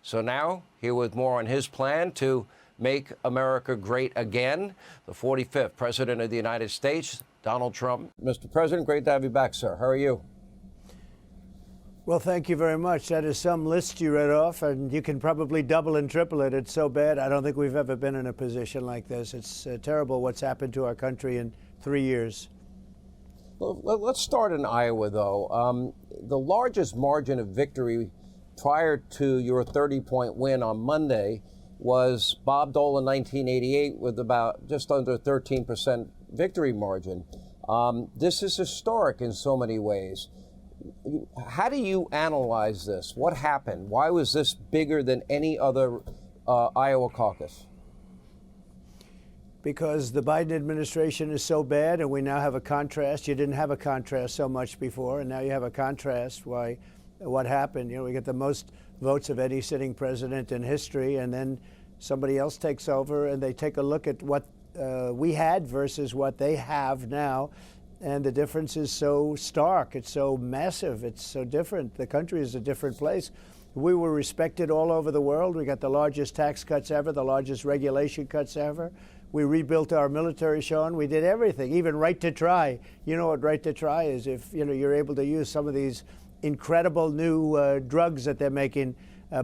So now, here with more on his plan to make America great again, the 45th President of the United States, Donald Trump. Mr. President, great to have you back, sir. How are you? Well, thank you very much. That is some list you read off, and you can probably double and triple it. It's so bad. I don't think we've ever been in a position like this. It's terrible what's happened to our country in 3 years. Well, let's start in Iowa, though. The largest margin of victory prior to your 30-point win on Monday was Bob Dole in 1988 with about just under 13% victory margin. This is historic in so many ways. How do you analyze this? What happened? Why was this bigger than any other Iowa caucus? Because the Biden administration is so bad, and we now have a contrast. You didn't have a contrast so much before, and now you have a contrast. Why? What happened? You know, we get the most votes of any sitting president in history, and then somebody else takes over, and they take a look at what we had versus what they have now, and the difference is so stark. It's so massive. It's so different. The country is a different place. We were respected all over the world. We got the largest tax cuts ever, the largest regulation cuts ever. We rebuilt our military, Sean. We did everything, even right to try. You know what right to try is? If you're able to use some of these incredible new drugs that they're making,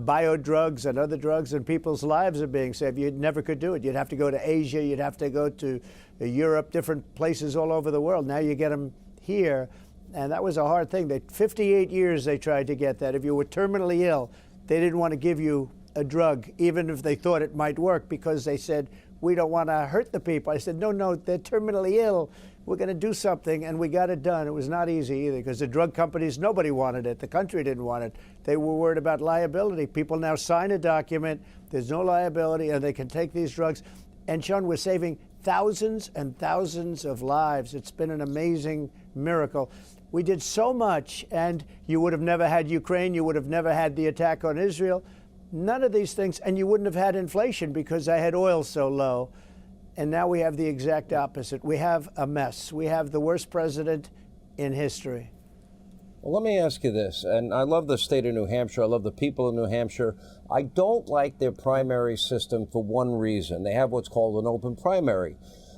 bio drugs and other drugs, and people's lives are being saved. You never could do it. You'd have to go to Asia. You'd have to go to Europe, different places all over the world. Now you get them here, and that was a hard thing. 58 years they tried to get that. If you were terminally ill, they didn't want to give you a drug, even if they thought it might work, because they said, we don't want to hurt the people. I said, no, they're terminally ill. We're going to do something, and we got it done. It was not easy either, because the drug companies, nobody wanted it. The country didn't want it. They were worried about liability. People now sign a document. There's no liability, and they can take these drugs. And, Sean, we're saving thousands and thousands of lives. It's been an amazing miracle. We did so much, and you would have never had Ukraine. You would have never had the attack on Israel. None of these things, and you wouldn't have had inflation because I had oil so low. And now we have the exact opposite. We have a mess. We have the worst president in history. Well, let me ask you this, and I love the state of New Hampshire. I love the people of New Hampshire. I don't like their primary system for one reason. They have what's called an open primary.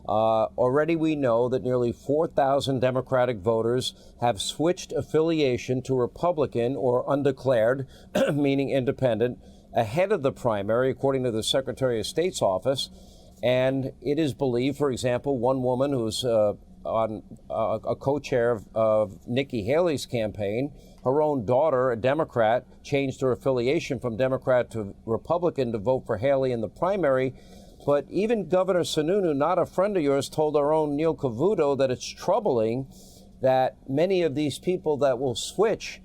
Already we know that nearly 4,000 Democratic voters have switched affiliation to Republican or undeclared, meaning independent, ahead of the primary, according to the Secretary of State's office. And it is believed, for example, one woman who's on a co-chair of Nikki Haley's campaign, her own daughter, a Democrat, changed her affiliation from Democrat to Republican to vote for Haley in the primary. But even Governor Sununu, not a friend of yours, told our own Neil Cavuto that it's troubling that many of these people that will switch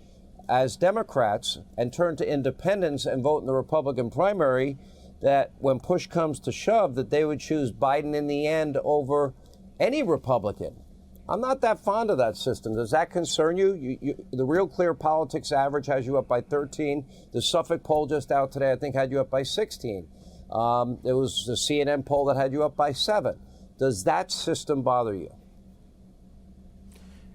as Democrats and turn to independents and vote in the Republican primary, that when push comes to shove, that they would choose Biden in the end over any Republican. I'm not that fond of that system. Does that concern you? The Real Clear Politics average has you up by 13. The Suffolk poll just out today, I think, had you up by 16. There was the CNN poll that had you up by 7. Does that system bother you?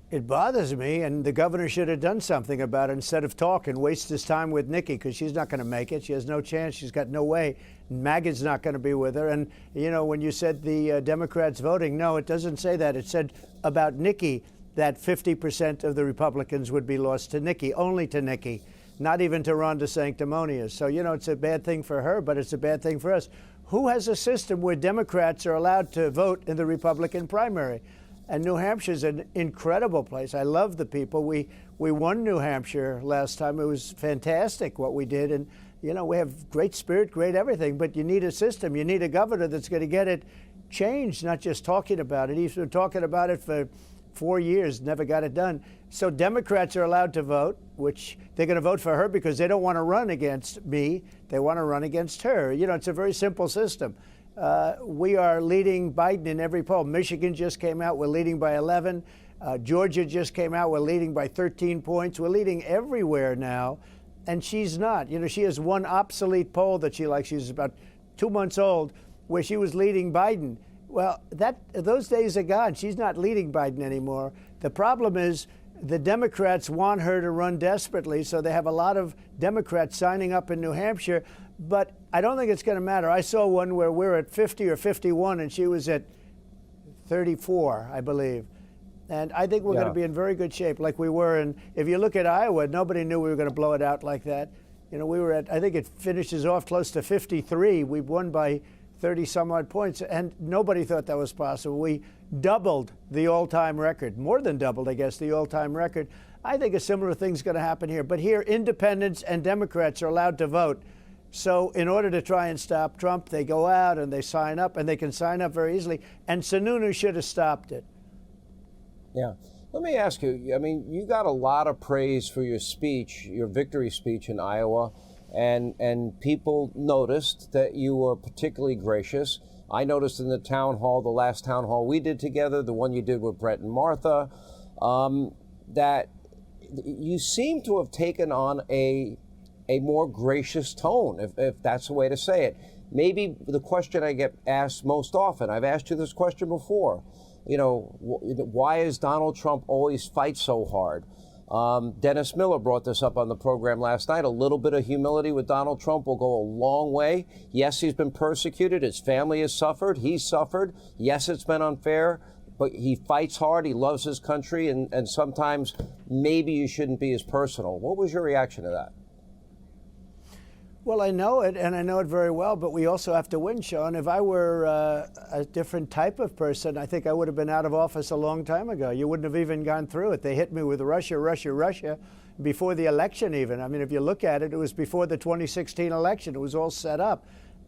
It bothers me, and the governor should have done something about it instead of talk and waste his time with Nikki, because she's not going to make it. She has no chance. She's got no way. MAGA's not going to be with her. And, you know, when you said the Democrats voting, no, it doesn't say that. It said about Nikki that 50% of the Republicans would be lost to Nikki, only to Nikki, not even to Ron DeSanctimonious. So, you know, it's a bad thing for her, but it's a bad thing for us. Who has a system where Democrats are allowed to vote in the Republican primary? And New Hampshire's an incredible place. I love the people. We won New Hampshire last time. It was fantastic what we did. And, you know, we have great spirit, great everything. But you need a system. You need a governor that's going to get it changed, not just talking about it. He's been talking about it for 4 years, never got it done. So Democrats are allowed to vote, which they're going to vote for her because they don't want to run against me. They want to run against her. You know, it's a very simple system. We are leading Biden in every poll. Michigan just came out. We're leading by 11. Georgia just came out. We're leading by 13 points. We're leading everywhere now. And she's not. You know, she has one obsolete poll that she likes. She's about 2 months old, where she was leading Biden. Well, those days are gone. She's not leading Biden anymore. The problem is the Democrats want her to run desperately, so they have a lot of Democrats signing up in New Hampshire. But I don't think it's going to matter. I saw one where we're at 50 or 51, and she was at 34, I believe. And I think we're going to be in very good shape, like we were. And if you look at Iowa, nobody knew we were going to blow it out like that. You know, we were at, I think it finishes off close to 53. We won by 30 some odd points, and nobody thought that was possible. We doubled the all-time record, more than doubled, I guess, the all-time record. I think a similar thing's going to happen here. But here, independents and Democrats are allowed to vote. So in order to try and stop Trump, they go out and they sign up, and they can sign up very easily. And Sununu should have stopped it. Yeah. Let me ask you, I mean, you got a lot of praise for your speech, your victory speech in Iowa, and people noticed that you were particularly gracious. I noticed in the town hall, the last town hall we did together, the one you did with Brett and Martha, that you seem to have taken on a more gracious tone, if that's the way to say it. Maybe the question I get asked most often, I've asked you this question before, you know, why does Donald Trump always fight so hard? Dennis Miller brought this up on the program last night. A little bit of humility with Donald Trump will go a long way. Yes, he's been persecuted. His family has suffered. He's suffered. Yes, it's been unfair, but he fights hard. He loves his country, and sometimes maybe you shouldn't be as personal. What was your reaction to that? Well, I know it, and I know it very well, but we also have to win, Sean. If I were a different type of person, I think I would have been out of office a long time ago. You wouldn't have even gone through it. They hit me with Russia, Russia, Russia before the election even. I mean, if you look at it, it was before the 2016 election. It was all set up.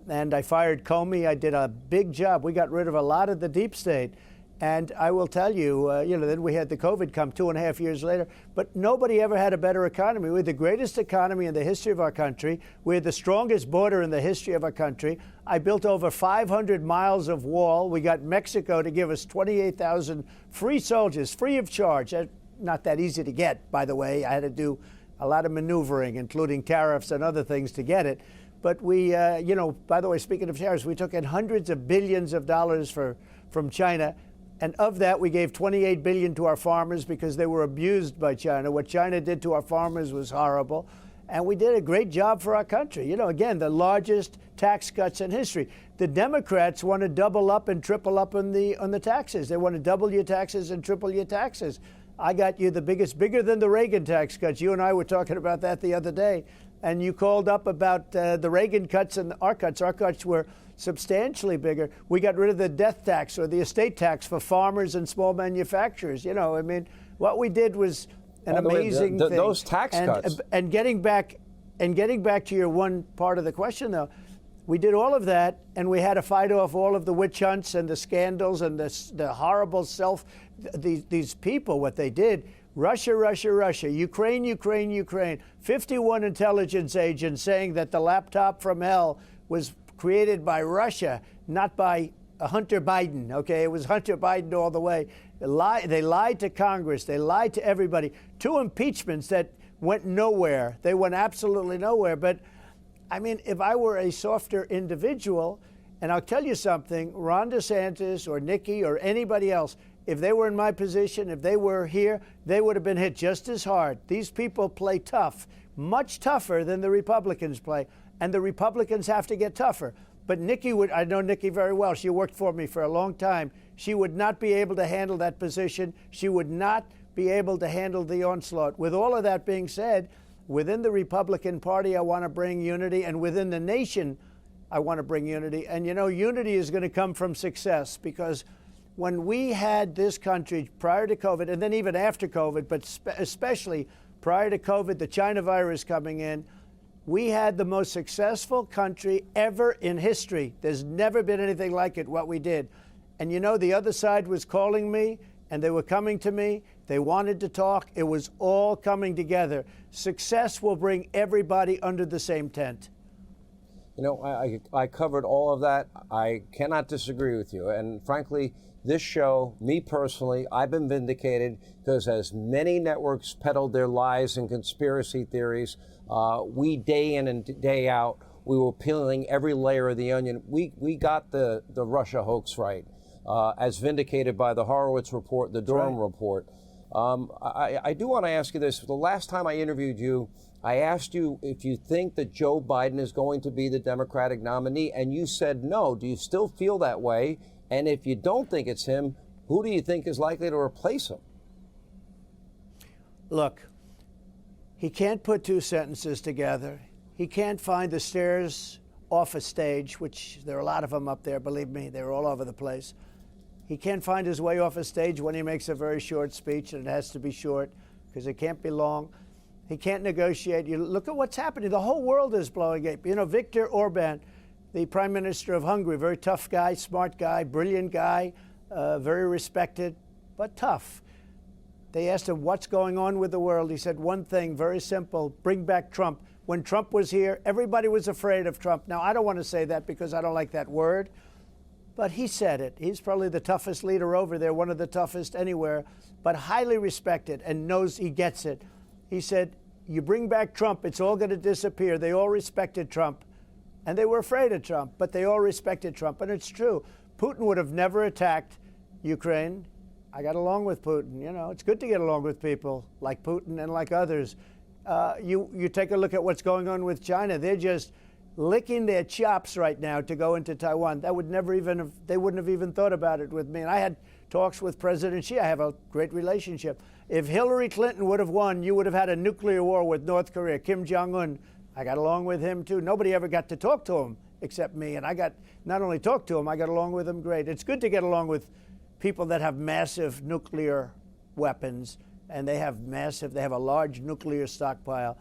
And I fired Comey. I did a big job. We got rid of a lot of the deep state. And I will tell you, then we had the COVID come 2.5 years later, but nobody ever had a better economy. We had the greatest economy in the history of our country. We had the strongest border in the history of our country. I built over 500 miles of wall. We got Mexico to give us 28,000 free soldiers, free of charge. Not that easy to get, by the way. I had to do a lot of maneuvering, including tariffs and other things to get it. But we, by the way, speaking of tariffs, we took in hundreds of billions of dollars from China. And of that, we gave $28 billion to our farmers because they were abused by China. What China did to our farmers was horrible. And we did a great job for our country. You know, again, the largest tax cuts in history. The Democrats want to double up and triple up on the taxes. They want to double your taxes and triple your taxes. I got you the biggest, bigger than the Reagan tax cuts. You and I were talking about that the other day. And you called up about the Reagan cuts and our cuts. Our cuts were substantially bigger. We got rid of the death tax or the estate tax for farmers and small manufacturers. You know, I mean, what we did was an amazing thing. Those tax cuts. And getting back to your one part of the question, though, we did all of that, and we had to fight off all of the witch hunts and the scandals and the horrible these people, what they did. Russia, Russia, Russia, Ukraine, Ukraine, Ukraine. 51 intelligence agents saying that the laptop from hell was created by Russia, not by Hunter Biden, okay? It was Hunter Biden all the way. They lied to Congress. They lied to everybody. 2 impeachments that went nowhere. They went absolutely nowhere. But, I mean, if I were a softer individual, and I'll tell you something, Ron DeSantis or Nikki or anybody else, if they were in my position, if they were here, they would have been hit just as hard. These people play tough, much tougher than the Republicans play. And the Republicans have to get tougher. But Nikki I know Nikki very well. She worked for me for a long time. She would not be able to handle that position. She would not be able to handle the onslaught. With all of that being said, within the Republican Party, I want to bring unity. And within the nation, I want to bring unity. And, you know, unity is going to come from success, because when we had this country prior to COVID, and then even after COVID, but especially prior to COVID, the China virus coming in, we had the most successful country ever in history. There's never been anything like it, what we did. And you know, the other side was calling me, and they were coming to me. They wanted to talk. It was all coming together. Success will bring everybody under the same tent. You know, I covered all of that. I cannot disagree with you. And frankly, this show, me personally, I've been vindicated, because as many networks peddled their lies and conspiracy theories, we day in and day out, we were peeling every layer of the onion. We got the Russia hoax right, as vindicated by the Horowitz report, the Durham report. I do want to ask you this. The last time I interviewed you, I asked you if you think that Joe Biden is going to be the Democratic nominee, and you said no. Do you still feel that way? And if you don't think it's him, who do you think is likely to replace him? Look, he can't put two sentences together. He can't find the stairs off a stage, which there are a lot of them up there, believe me, they're all over the place. He can't find his way off a stage when he makes a very short speech, and it has to be short because it can't be long. He can't negotiate. You look at what's happening. The whole world is blowing up. You know, Viktor Orban, the prime minister of Hungary, very tough guy, smart guy, brilliant guy, very respected, but tough. They asked him, what's going on with the world? He said one thing, very simple, bring back Trump. When Trump was here, everybody was afraid of Trump. Now, I don't want to say that because I don't like that word, but he said it. He's probably the toughest leader over there, one of the toughest anywhere, but highly respected and knows he gets it. He said, you bring back Trump, it's all going to disappear. They all respected Trump, and they were afraid of Trump, but they all respected Trump, and it's true. Putin would have never attacked Ukraine. I got along with Putin. You know, it's good to get along with people like Putin and like others. You take a look at what's going on with China. They're just licking their chops right now to go into Taiwan. That would never even have, they wouldn't have even thought about it with me. And I had talks with President Xi. I have a great relationship. If Hillary Clinton would have won, you would have had a nuclear war with North Korea. Kim Jong-un, I got along with him too. Nobody ever got to talk to him except me. And I got not only talked to him, I got along with him great. It's good to get along with people that have massive nuclear weapons, and they have a large nuclear stockpile.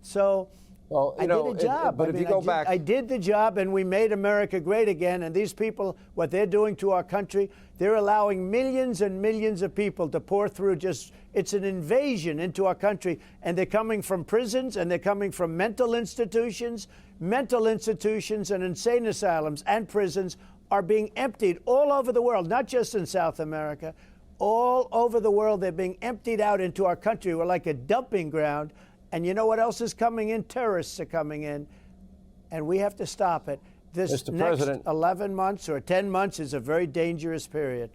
So well, I did a job. But if you go back, I did the job, and we made America great again. And these people, what they're doing to our country, they're allowing millions and millions of people to pour through. It's an invasion into our country, and they're coming from prisons, and they're coming from mental institutions and insane asylums and prisons are being emptied all over the world, not just in South America. All over the world, they're being emptied out into our country. We're like a dumping ground. And you know what else is coming in? Terrorists are coming in, and we have to stop it. This next 11 months or 10 months is a very dangerous period.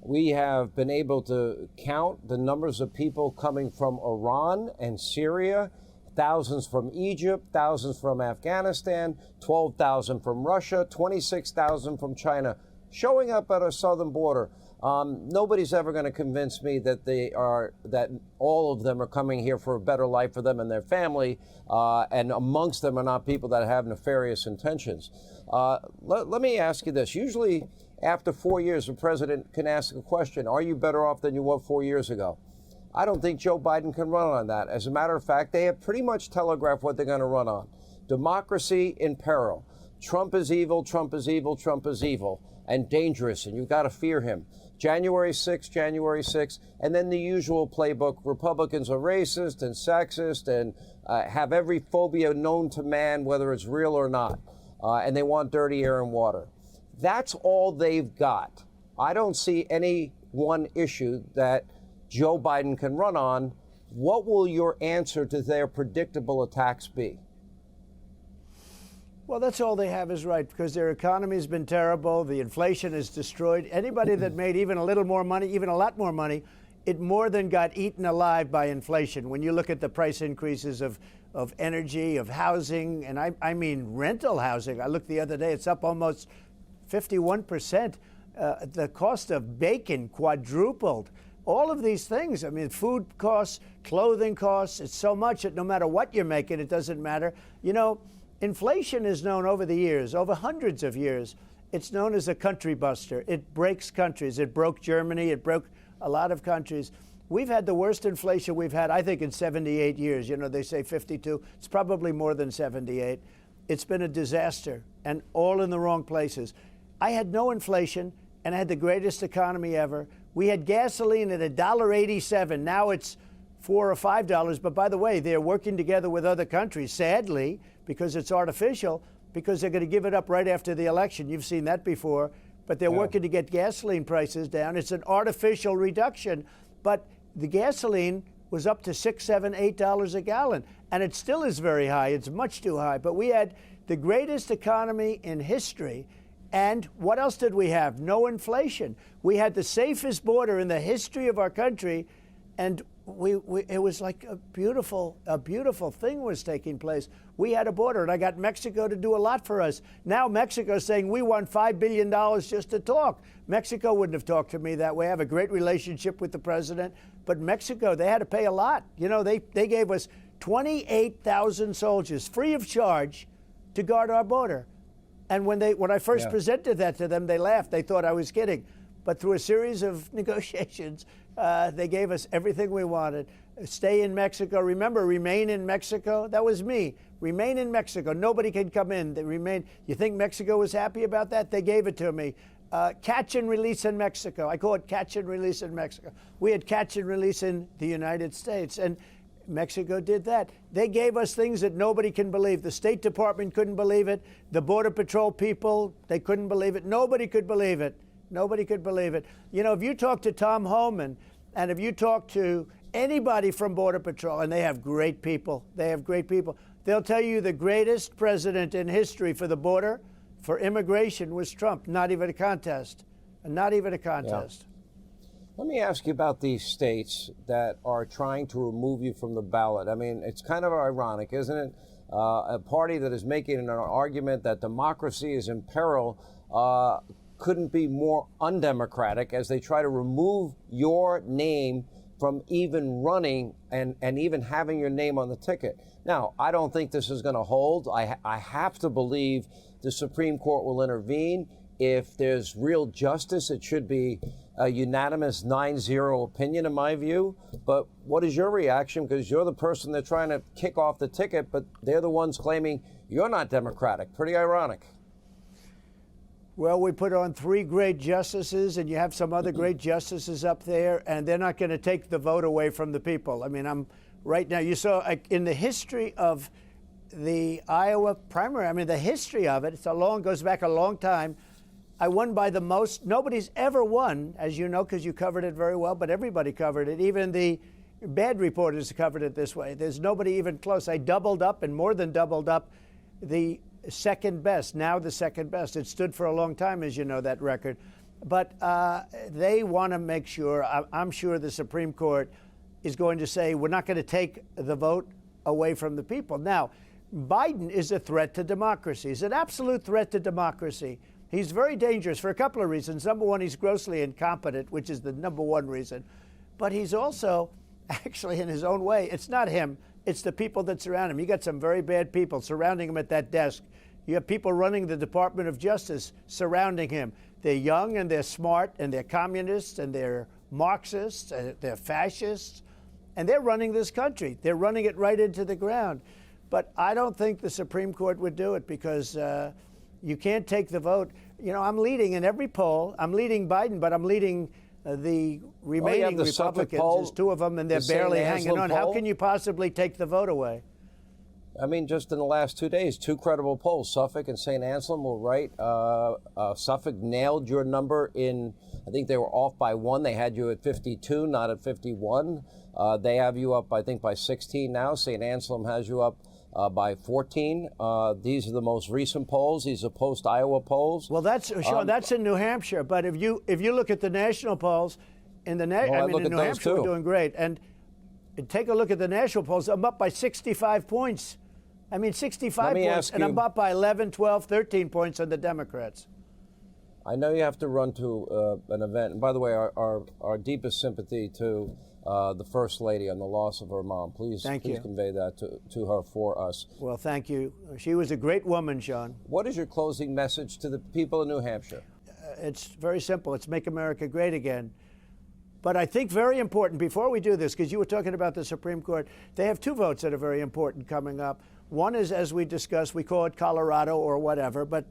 We have been able to count the numbers of people coming from Iran and Syria, thousands from Egypt, thousands from Afghanistan, 12,000 from Russia, 26,000 from China, showing up at our southern border. Nobody's ever going to convince me that that all of them are coming here for a better life for them and their family, and amongst them are not people that have nefarious intentions. Let me ask you this. Usually after 4 years, the president can ask a question, are you better off than you were 4 years ago? I don't think Joe Biden can run on that. As a matter of fact, they have pretty much telegraphed what they're going to run on. Democracy in peril. Trump is evil, Trump is evil, Trump is evil, and dangerous, and you've got to fear him. January 6th, and then the usual playbook. Republicans are racist and sexist and have every phobia known to man, whether it's real or not, and they want dirty air and water. That's all they've got. I don't see any one issue that Joe Biden can run on. What will your answer to their predictable attacks be? Well, that's all they have is right, because their economy has been terrible. The inflation is destroyed. Anybody that made even a little more money, even a lot more money, it more than got eaten alive by inflation. When you look at the price increases of energy, of housing, and I mean rental housing. I looked the other day, it's up almost 51%. The cost of bacon quadrupled. All of these things, I mean, food costs, clothing costs, it's so much that no matter what you're making, it doesn't matter. You know, inflation is known over the years, over hundreds of years. It's known as a country buster. It breaks countries. It broke Germany. It broke a lot of countries. We've had the worst inflation we've had, I think, in 78 years. You know, they say 52. It's probably more than 78. It's been a disaster, and all in the wrong places. I had no inflation, and I had the greatest economy ever. We had gasoline at $1.87. Now it's $4 or $5. But by the way, they're working together with other countries, sadly, because it's artificial, because they're going to give it up right after the election. You've seen that before. But they're working to get gasoline prices down. It's an artificial reduction. But the gasoline was up to $6, $7, $8 a gallon. And it still is very high. It's much too high. But we had the greatest economy in history. And what else did we have? No inflation. We had the safest border in the history of our country. And it was like a beautiful thing was taking place. We had a border, and I got Mexico to do a lot for us. Now Mexico's saying we want $5 billion just to talk. Mexico wouldn't have talked to me that way. I have a great relationship with the president, but Mexico, they had to pay a lot. You know, they gave us 28,000 soldiers free of charge to guard our border. And when I first presented that to them, they laughed. They thought I was kidding. But through a series of negotiations, they gave us everything we wanted. Stay in Mexico. Remember, remain in Mexico? That was me. Remain in Mexico. Nobody can come in. They remain. You think Mexico was happy about that? They gave it to me. Catch and release in Mexico. I call it catch and release in Mexico. We had catch and release in the United States. And Mexico did that. They gave us things that nobody can believe. The State Department couldn't believe it. The Border Patrol people, they couldn't believe it. Nobody could believe it. Nobody could believe it. You know, if you talk to Tom Homan and if you talk to anybody from Border Patrol, and they have great people, they'll tell you the greatest president in history for the border, for immigration, was Trump. Not even a contest. Not even a contest. Yeah. Let me ask you about these states that are trying to remove you from the ballot. I mean, it's kind of ironic, isn't it? A party that is making an argument that democracy is in peril couldn't be more undemocratic as they try to remove your name from even running and even having your name on the ticket. Now, I don't think this is going to hold. I have to believe the Supreme Court will intervene. If there's real justice, it should be a unanimous 9-0 opinion, in my view. But what is your reaction? Because you're the person they're trying to kick off the ticket, but they're the ones claiming you're not democratic. Pretty ironic. Well, we put on 3 great justices, and you have some other great justices up there, and they're not going to take the vote away from the people. I mean, right now, you saw in the history of the Iowa primary, I mean, the history of it, goes back a long time. I won by the most. Nobody's ever won, as you know, because you covered it very well, but everybody covered it. Even the bad reporters covered it this way. There's nobody even close. I doubled up and more than doubled up the second best, now the second best. It stood for a long time, as you know, that record. But they want to make sure, I'm sure the Supreme Court is going to say, we're not going to take the vote away from the people. Now, Biden is a threat to democracy. He's an absolute threat to democracy. He's very dangerous for a couple of reasons. Number one, he's grossly incompetent, which is the number one reason. But he's also, actually, in his own way, it's not him. It's the people that surround him. You got some very bad people surrounding him at that desk. You have people running the Department of Justice surrounding him. They're young and they're smart and they're communists and they're Marxists and they're fascists. And they're running this country. They're running it right into the ground. But I don't think the Supreme Court would do it because you can't take the vote. You know, I'm leading in every poll. I'm leading Biden, but I'm leading the remaining Republicans. There's 2 of them, and they're barely hanging on. How can you possibly take the vote away? I mean, just in the last 2 days, 2 credible polls. Suffolk and St. Anselm were right. Suffolk nailed your number in, I think they were off by 1. They had you at 52, not at 51. They have you up, I think, by 16 now. St. Anselm has you up by 14. These are the most recent polls. These are post-Iowa polls. Well, Sean, that's in New Hampshire. But if you look at the national polls, in New Hampshire, we're doing great. And take a look at the national polls. I'm up by 65 points. I mean, 65 points, and I'm up by 11, 12, 13 points on the Democrats. I know you have to run to an event. And by the way, our deepest sympathy to the First Lady on the loss of her mom. Please convey that to her for us. Well, thank you. She was a great woman, Sean. What is your closing message to the people of New Hampshire? It's very simple. It's make America great again. But I think very important, before we do this, because you were talking about the Supreme Court, they have 2 votes that are very important coming up. One is, as we discussed, we call it Colorado or whatever, but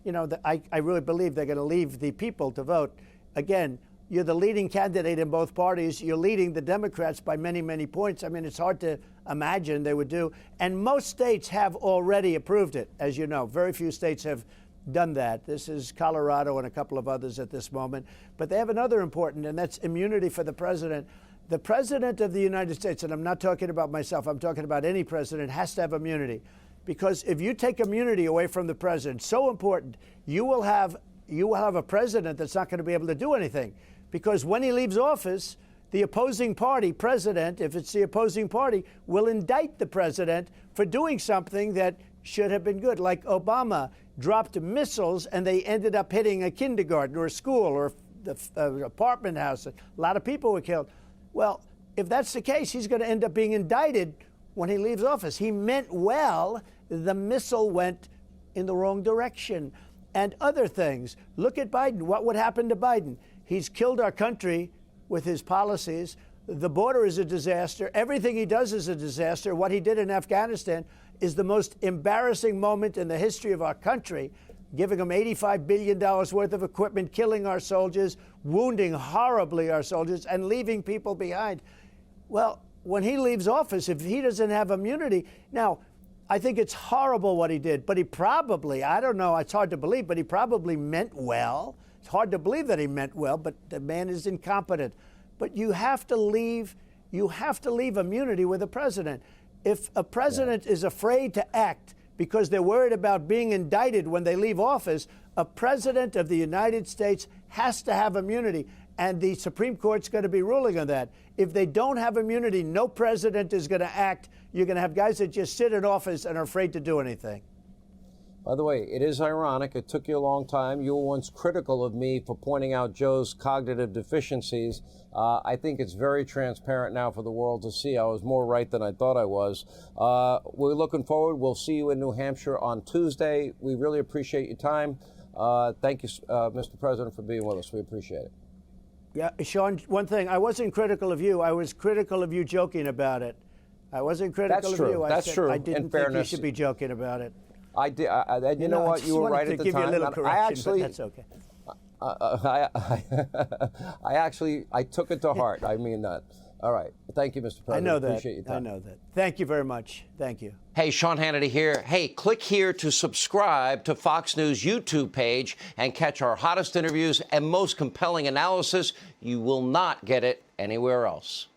you know, I really believe they're going to leave the people to vote. Again, you're the leading candidate in both parties. You're leading the Democrats by many, many points. I mean, it's hard to imagine they would do. And most states have already approved it, as you know. Very few states have done that. This is Colorado and a couple of others at this moment. But they have another important, and that's immunity for the president. The president of the United States, and I'm not talking about myself, I'm talking about any president, has to have immunity. Because if you take immunity away from the president, so important, you will have a president that's not going to be able to do anything. Because when he leaves office, the opposing party president, if it's the opposing party, will indict the president for doing something that should have been good. Like Obama dropped missiles and they ended up hitting a kindergarten or a school or the apartment house. A lot of people were killed. Well, if that's the case, he's going to end up being indicted when he leaves office. He meant well. The missile went in the wrong direction. And other things. Look at Biden. What would happen to Biden? He's killed our country with his policies. The border is a disaster. Everything he does is a disaster. What he did in Afghanistan is the most embarrassing moment in the history of our country, giving them $85 billion worth of equipment, killing our soldiers, wounding horribly our soldiers, and leaving people behind. Well, when he leaves office, if he doesn't have immunity, now, I think it's horrible what he did, but he probably, I don't know, it's hard to believe, but he probably meant well. It's hard to believe that he meant well, but the man is incompetent. But you have to leave immunity with a president. If a president is afraid to act because they're worried about being indicted when they leave office, a president of the United States has to have immunity. And the Supreme Court's going to be ruling on that. If they don't have immunity, no president is going to act. You're going to have guys that just sit in office and are afraid to do anything. By the way, it is ironic. It took you a long time. You were once critical of me for pointing out Joe's cognitive deficiencies. I think it's very transparent now for the world to see. I was more right than I thought I was. We're looking forward. We'll see you in New Hampshire on Tuesday. We really appreciate your time. Thank you, Mr. President, for being with us. We appreciate it. Yeah, Sean, one thing, I wasn't critical of you. I was critical of you joking about it. I wasn't critical of you. That's true. I didn't think you should be joking about it. I did. You know what? You were right at the time. I just wanted to give you a little correction, but that's okay. I took it to heart. I mean that. All right. Thank you, Mr. President. I know that. Appreciate your time. I know that. Thank you very much. Thank you. Hey, Sean Hannity here. Hey, click here to subscribe to Fox News YouTube page and catch our hottest interviews and most compelling analysis. You will not get it anywhere else.